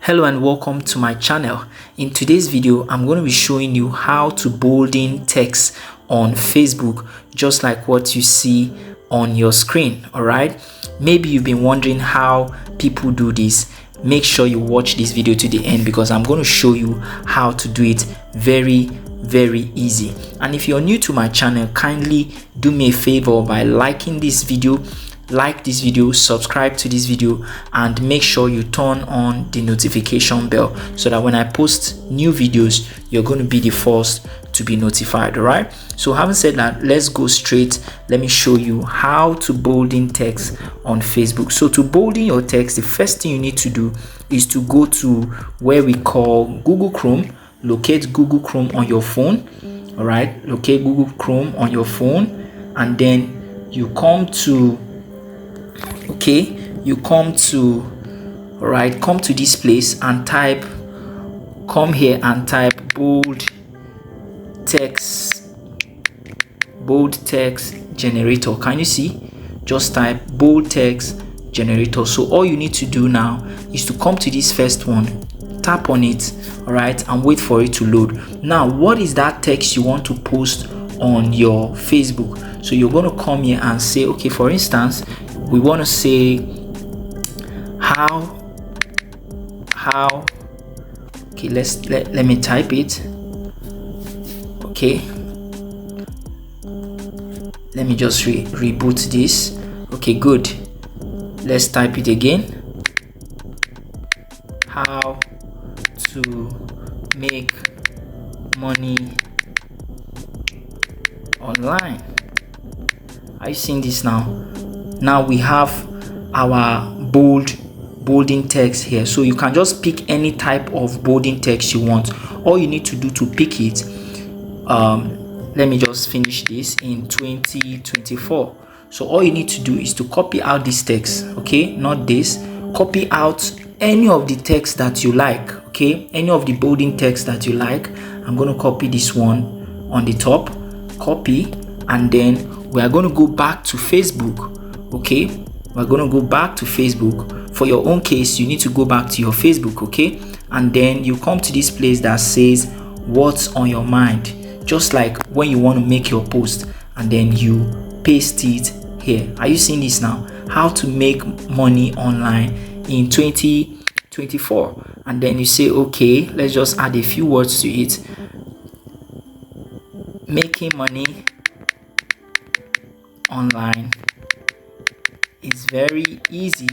Hello and welcome to my channel. In today's video, I'm going to be showing you how to bolden text on Facebook, just like what you see on your screen. All right, maybe you've been wondering how people do this. Make sure you watch this video to the end because I'm going to show you how to do it very easy. And if you're new to my channel, kindly do me a favor by liking this video, subscribe to this video, and make sure you turn on the notification bell so that when I post new videos, you're going to be the first to be notified. All right, so having said that, let's go straight. Let me show you how to bolden text on Facebook. So to bolden your text, the first thing you need to do is to go to where we call Google Chrome. Locate Google Chrome on your phone. All right, locate Google Chrome on your phone, and then you come to come to this place and come here and type bold text generator. Can you see? Just type bold text generator. So all you need to do now is to come to this first one, tap on it, all right, and wait for it to load. Now, what is that text you want to post on your Facebook? So you're going to come here and say, okay, for instance, we want to say how okay, let me type it. Okay, let me just reboot this. Okay, good. Let's type it again. How to make money online. Are you seeing this now? Now we have our bolding text here. So you can just pick any type of bolding text you want. All you need to do to pick it, let me just finish this in 2024. So all you need to do is to copy out this text. Okay, not this. Copy out any of the text that you like. Okay, any of the bolding text that you like. I'm going to copy this one on the top. Copy, and then we are going to go back to Facebook. Okay, we're going to go back to Facebook. For your own case, you need to go back to your Facebook. Okay, and then you come to this place that says what's on your mind, just like when you want to make your post, and then you paste it here. Are you seeing this now? How to make money online in 2024. And then you say, okay, let's just add a few words to it. Making money online is very easy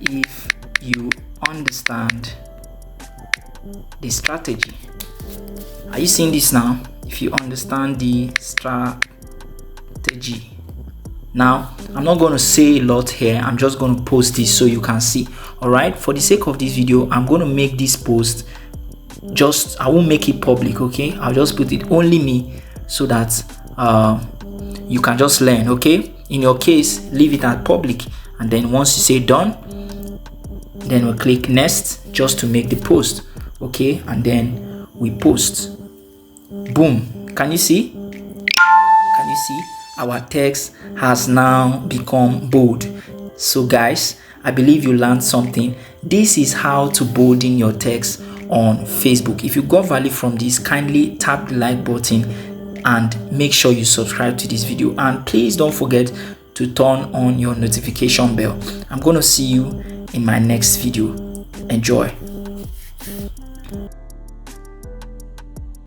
if you understand the strategy. Are you seeing this now? If you understand the strategy. Now, I'm not going to say a lot here. I'm just going to post this so you can see. All right, for the sake of this video, I'm going to make this post I won't make it public. Okay, I'll just put it only me so that you can just learn. Okay, in your case, leave it at public, and then once you say done, then we'll click next just to make the post. Okay, and then we post. Boom. Can you see? Can you see? Our text has now become bold. So guys, I believe you learned something. This is how to bolden your text on Facebook. If you got value from this, kindly tap the like button and make sure you subscribe to this video, and please don't forget to turn on your notification bell. I'm going to see you in my next video. Enjoy.